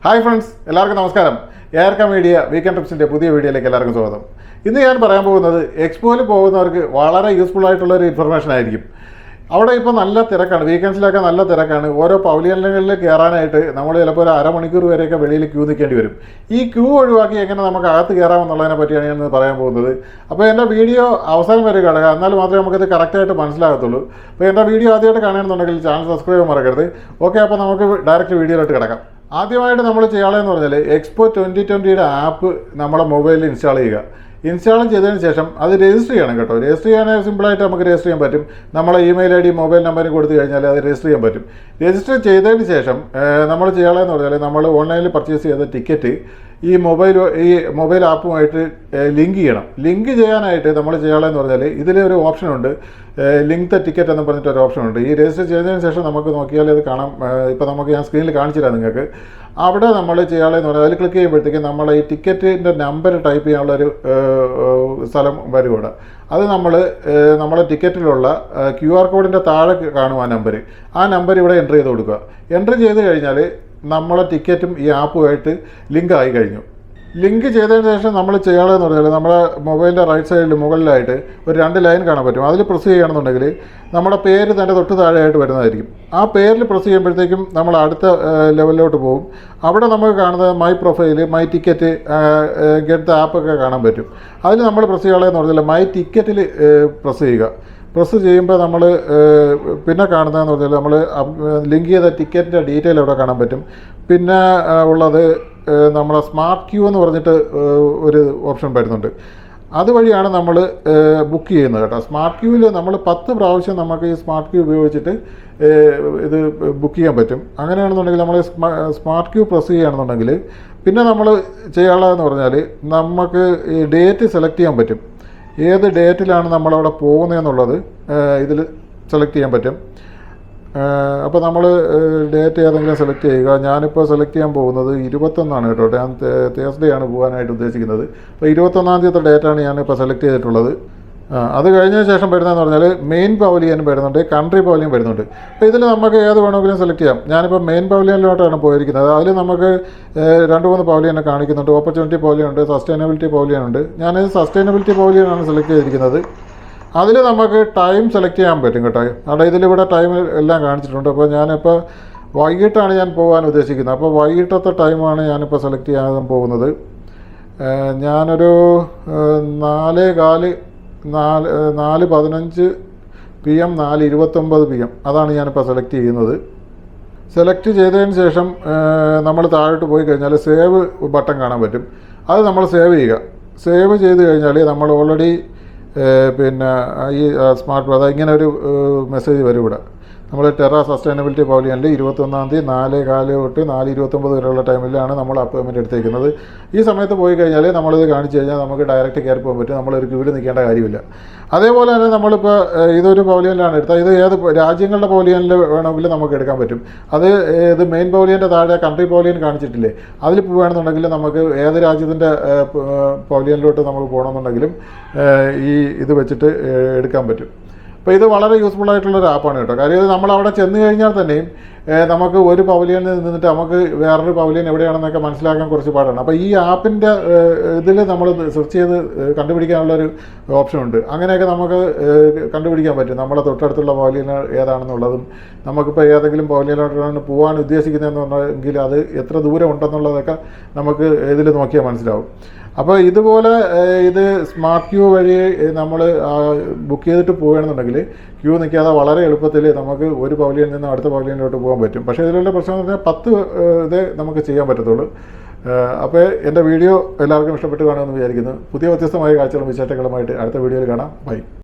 Hi friends, എല്ലാവർക്കും നമസ്കാരം. എയർക്ക media weekend ട്രിപ്സിൻ്റെ പുതിയ വീഡിയോയിലേക്ക് എല്ലാവർക്കും സ്വാഗതം. ഇന്ന് ഞാൻ പറയാൻ പോകുന്നത് എക്സ്പോയിൽ പോകുന്നവർക്ക് വളരെ യൂസ്ഫുൾ ആയിട്ടുള്ളൊരു ഇൻഫർമേഷൻ ആയിരിക്കും. അവിടെ ഇപ്പോൾ നല്ല തിരക്കാണ്, വീക്കെൻഡ്സിലൊക്കെ നല്ല തിരക്കാണ്. ഓരോ പവലിയനുകളിൽ കയറാനായിട്ട് നമ്മൾ ചിലപ്പോൾ ഒരു അരമണിക്കൂർ വരെയൊക്കെ വെളിയിൽ ക്യൂ നിൽക്കേണ്ടി വരും. ഈ ക്യൂ ഒഴിവാക്കി എങ്ങനെ നമുക്ക് അകത്ത് കയറാമെന്നുള്ളതിനെ പറ്റിയാണ് ഞാൻ പറയാൻ പോകുന്നത്. അപ്പോൾ എൻ്റെ വീഡിയോ അവസാനം വരെ കാണുക, എന്നാൽ മാത്രമേ നമുക്കിത് കറക്റ്റായിട്ട് മനസ്സിലാകത്തുള്ളൂ. അപ്പോൾ എൻ്റെ വീഡിയോ ആദ്യമായിട്ട് കാണണമെന്നുണ്ടെങ്കിൽ ചാനൽ സബ്സ്ക്രൈബ് ചെയ്യാൻ മറക്കരുത്. ഓക്കെ, അപ്പോൾ നമുക്ക് ഡയറക്റ്റ് വീഡിയോയിലോട്ട് കിടക്കാം. ആദ്യമായിട്ട് നമ്മൾ ചെയ്യാളെന്ന് പറഞ്ഞാൽ എക്സ്പോ 2020 ആപ്പ് നമ്മുടെ മൊബൈലിൽ ഇൻസ്റ്റാൾ ചെയ്യുക. ഇൻസ്റ്റാൾ ചെയ്തതിന് ശേഷം അത് രജിസ്റ്റർ ചെയ്യണം കേട്ടോ. രജിസ്റ്റർ ചെയ്യാൻ സിമ്പിളായിട്ട് നമുക്ക് രജിസ്റ്റർ ചെയ്യാൻ പറ്റും. നമ്മളെ ഇമെയിൽ ID മൊബൈൽ നമ്പറിൽ കൊടുത്തു കഴിഞ്ഞാൽ അത് രജിസ്റ്റർ ചെയ്യാൻ പറ്റും. രജിസ്റ്റർ ചെയ്തതിന് ശേഷം നമ്മൾ ചെയ്യാളെന്ന് പറഞ്ഞാൽ നമ്മൾ ഓൺലൈനിൽ പർച്ചേസ് ചെയ്ത ടിക്കറ്റ് ഈ മൊബൈൽ ആപ്പുമായിട്ട് ലിങ്ക് ചെയ്യണം. ലിങ്ക് ചെയ്യാനായിട്ട് നമ്മൾ ചെയ്യാളെന്ന് പറഞ്ഞാൽ ഇതിലൊരു ഓപ്ഷനുണ്ട്, ലിങ്ക് ദ ടിക്കറ്റ് എന്ന് പറഞ്ഞിട്ടൊരു ഓപ്ഷനുണ്ട്. ഈ രജിസ്റ്റർ ചെയ്തതിന് ശേഷം നമുക്ക് നോക്കിയാൽ അത് കാണാം. ഇപ്പോൾ നമുക്ക് ഞാൻ സ്ക്രീനിൽ കാണിച്ചു തരാം നിങ്ങൾക്ക്. അവിടെ നമ്മൾ ചെയ്യാളെന്ന് പറഞ്ഞാൽ അതിൽ ക്ലിക്ക് ചെയ്യുമ്പോഴത്തേക്കും നമ്മൾ ഈ ടിക്കറ്റിൻ്റെ നമ്പർ ടൈപ്പ് ചെയ്യാനുള്ളൊരു സ്ഥലം വരും ഇവിടെ. അത് നമ്മളെ ടിക്കറ്റിലുള്ള QR കോഡിൻ്റെ താഴെ കാണും ആ നമ്പർ ഇവിടെ എൻ്റർ ചെയ്ത് കൊടുക്കുക. എൻ്റർ ചെയ്ത് കഴിഞ്ഞാൽ നമ്മളെ ടിക്കറ്റും ഈ ആപ്പുമായിട്ട് ലിങ്ക് ആയി കഴിഞ്ഞു. ലിങ്ക് ചെയ്തതിന് ശേഷം നമ്മൾ ചെയ്യാളെന്ന് പറഞ്ഞാൽ നമ്മുടെ മൊബൈലിൻ്റെ റൈറ്റ് സൈഡിൽ മുകളിലായിട്ട് ഒരു 2 ലൈൻ കാണാൻ പറ്റും. അതിൽ പ്രസ് ചെയ്യുകയാണെന്നുണ്ടെങ്കിൽ നമ്മുടെ പേര് തന്നെ തൊട്ട് താഴെയായിട്ട് വരുന്നതായിരിക്കും. ആ പേരിൽ പ്രസ് ചെയ്യുമ്പോഴത്തേക്കും നമ്മൾ അടുത്ത ലെവലിലോട്ട് പോകും. അവിടെ നമുക്ക് കാണുന്നത് my profile, my ticket, get the ആപ്പൊക്കെ കാണാൻ പറ്റും. അതിൽ നമ്മൾ പ്രസ് ചെയ്യാളെന്ന് പറഞ്ഞാൽ മൈ ടിക്കറ്റിൽ പ്രസ് ചെയ്യുക. പ്രസ് ചെയ്യുമ്പോൾ നമ്മൾ പിന്നെ കാണുന്നതെന്ന് പറഞ്ഞാൽ നമ്മൾ ലിങ്ക് ചെയ്ത ടിക്കറ്റിൻ്റെ ഡീറ്റെയിൽ അവിടെ കാണാൻ പറ്റും. പിന്നെ ഉള്ളത് നമ്മളെ സ്മാർട്ട് ക്യൂ എന്ന് പറഞ്ഞിട്ട് ഒരു ഓപ്ഷൻ വരുന്നുണ്ട്. അതുവഴിയാണ് നമ്മൾ ബുക്ക് ചെയ്യുന്നത് കേട്ടോ. സ്മാർട്ട് ക്യൂവിൽ നമ്മൾ 10 പ്രാവശ്യം നമുക്ക് ഈ സ്മാർട്ട് ക്യൂ ഉപയോഗിച്ചിട്ട് ഇത് ബുക്ക് ചെയ്യാൻ പറ്റും. അങ്ങനെയാണെന്നുണ്ടെങ്കിൽ നമ്മൾ സ്മാർട്ട് ക്യൂ പ്രസ് ചെയ്യുകയാണെന്നുണ്ടെങ്കിൽ പിന്നെ നമ്മൾ ചെയ്യാനുള്ളതെന്ന് പറഞ്ഞാൽ നമുക്ക് ഈ ഡേറ്റ് സെലക്ട് ചെയ്യാൻ പറ്റും. ഏത് ഡേറ്റിലാണ് നമ്മളവിടെ പോകുന്നതെന്നുള്ളത് ഇതിൽ സെലക്ട് ചെയ്യാൻ പറ്റും. അപ്പോൾ നമ്മൾ ഡേറ്റ് ഏതെങ്കിലും സെലക്ട് ചെയ്യുക. ഞാനിപ്പോൾ സെലക്ട് ചെയ്യാൻ പോകുന്നത് 21 കേട്ടോ. ഞാൻ തേഴ്സ്ഡേ ആണ് പോകാനായിട്ട് ഉദ്ദേശിക്കുന്നത്. അപ്പോൾ 21 ഡേറ്റാണ് ഞാനിപ്പോൾ സെലക്ട് ചെയ്തിട്ടുള്ളത്. അത് കഴിഞ്ഞ ശേഷം വരുന്നതെന്ന് പറഞ്ഞാൽ മെയിൻ പവലിയൻ വരുന്നുണ്ട്, കൺട്രി പവലിയൻ വരുന്നുണ്ട്. അപ്പോൾ ഇതിൽ നമുക്ക് ഏത് വേണമെങ്കിലും സെലക്ട് ചെയ്യാം. ഞാനിപ്പോൾ മെയിൻ പവലിയനിലോട്ടാണ് പോയിരിക്കുന്നത്. അതിൽ നമുക്ക് 2-3 പവലിയനെ കാണിക്കുന്നുണ്ട്. ഓപ്പർച്യൂണിറ്റി പവലിയൻ ഉണ്ട്, സസ്റ്റൈനബിലിറ്റി പവലിയൻ ഉണ്ട്. ഞാൻ സസ്റ്റൈനബിലിറ്റി പവലിയനാണ് സെലക്ട് ചെയ്തിരിക്കുന്നത്. അതിൽ നമുക്ക് ടൈം സെലക്ട് ചെയ്യാൻ പറ്റും കേട്ടോ. അവിടെ ഇതിലിവിടെ ടൈം എല്ലാം കാണിച്ചിട്ടുണ്ട്. അപ്പോൾ ഞാനിപ്പോൾ വൈകിട്ടാണ് ഞാൻ പോകാൻ ഉദ്ദേശിക്കുന്നത്. അപ്പോൾ വൈകിട്ടത്തെ ടൈമാണ് ഞാനിപ്പോൾ സെലക്ട് ചെയ്യാൻ പോകുന്നത്. ഞാനൊരു 4:15 PM 4:29 PM അതാണ് ഞാനിപ്പോൾ സെലക്ട് ചെയ്യുന്നത്. സെലക്ട് ചെയ്തതിന് ശേഷം നമ്മൾ താഴോട്ട് പോയി കഴിഞ്ഞാൽ സേവ് ബട്ടൺ കാണാൻ പറ്റും. അത് നമ്മൾ സേവ് ചെയ്യുക. സേവ് ചെയ്ത് കഴിഞ്ഞാൽ നമ്മൾ ഓൾറെഡി പിന്നെ ഈ സ്മാർട്ട് ഇങ്ങനെ ഒരു മെസ്സേജ് വരും ഇവിടെ. നമ്മൾ ടെറ സസ്റ്റൈനബിലിറ്റി പവലിയനിൽ 21 4:15 തൊട്ട് 4:29 വരെയുള്ള ടൈമിലാണ് നമ്മൾ അപ്പോയിൻമെൻറ്റ് എടുത്തേക്കുന്നത്. ഈ സമയത്ത് പോയി കഴിഞ്ഞാൽ നമ്മളിത് കാണിച്ചു കഴിഞ്ഞാൽ നമുക്ക് ഡയറക്റ്റ് കയറി പോകാൻ പറ്റും. നമ്മളൊരു ക്യൂവിൽ നിൽക്കേണ്ട കാര്യമില്ല. അതേപോലെ തന്നെ നമ്മളിപ്പോൾ ഇതൊരു പവലിയനിലാണ് എടുത്തത്. ഇത് ഏത് രാജ്യങ്ങളുടെ പവലിയനിൽ വേണമെങ്കിലും നമുക്ക് എടുക്കാൻ പറ്റും. ഇത് മെയിൻ പവലിയൻ്റെ താഴെ കൺട്രി പവലിയൻ കാണിച്ചിട്ടില്ലേ, അതിൽ പോവുകയാണെന്നുണ്ടെങ്കിൽ നമുക്ക് ഏത് രാജ്യത്തിൻ്റെ പവലിയനിലോട്ട് നമുക്ക് പോകണമെന്നുണ്ടെങ്കിലും ഇത് വെച്ചിട്ട് എടുക്കാൻ പറ്റും. അപ്പോൾ ഇത് വളരെ യൂസ്ഫുൾ ആയിട്ടുള്ളൊരു ആപ്പാണ് കേട്ടോ. കാര്യം ഇത് നമ്മളവിടെ ചെന്ന് കഴിഞ്ഞാൽ തന്നെയും നമുക്ക് ഒരു പവലിയനിൽ നിന്നിട്ട് നമുക്ക് വേറൊരു പവലിയൻ എവിടെയാണെന്നൊക്കെ മനസ്സിലാക്കാൻ കുറച്ച് പാടാണ്. അപ്പോൾ ഈ ആപ്പിൻ്റെ ഇതിൽ നമ്മൾ സെർച്ച് ചെയ്ത് കണ്ടുപിടിക്കാനുള്ളൊരു ഓപ്ഷനുണ്ട്. അങ്ങനെയൊക്കെ നമുക്ക് കണ്ടുപിടിക്കാൻ പറ്റും നമ്മളെ തൊട്ടടുത്തുള്ള പവലിയൻ ഏതാണെന്നുള്ളതും. നമുക്കിപ്പോൾ ഏതെങ്കിലും പവലിയനിലോട്ടാണ് പോകാൻ ഉദ്ദേശിക്കുന്നതെന്നുണ്ടെങ്കിൽ അത് എത്ര ദൂരം ഉണ്ടെന്നുള്ളതൊക്കെ നമുക്ക് ഇതിൽ നോക്കിയാൽ മനസ്സിലാവും. അപ്പോൾ ഇതുപോലെ ഇത് സ്മാർട്ട് ക്യൂ വഴി നമ്മൾ ബുക്ക് ചെയ്തിട്ട് പോവുകയാണെന്നുണ്ടെങ്കിൽ ക്യൂ നിൽക്കാതെ വളരെ എളുപ്പത്തിൽ നമുക്ക് ഒരു പവലിയനിൽ നിന്ന് അടുത്ത പവലിയനിലോട്ട് പോകാൻ പറ്റും. പക്ഷേ ഇതിലുള്ള പ്രശ്നം എന്ന് പറഞ്ഞാൽ 10 ഇതേ നമുക്ക് ചെയ്യാൻ പറ്റത്തുള്ളൂ. അപ്പോൾ എൻ്റെ വീഡിയോ എല്ലാവർക്കും ഇഷ്ടപ്പെട്ട് കാണുമെന്ന് വിചാരിക്കുന്നു. പുതിയ വ്യത്യസ്തമായ കാഴ്ചകളും വിശേഷങ്ങളുമായിട്ട് അടുത്ത വീഡിയോയിൽ കാണാം. ബൈ.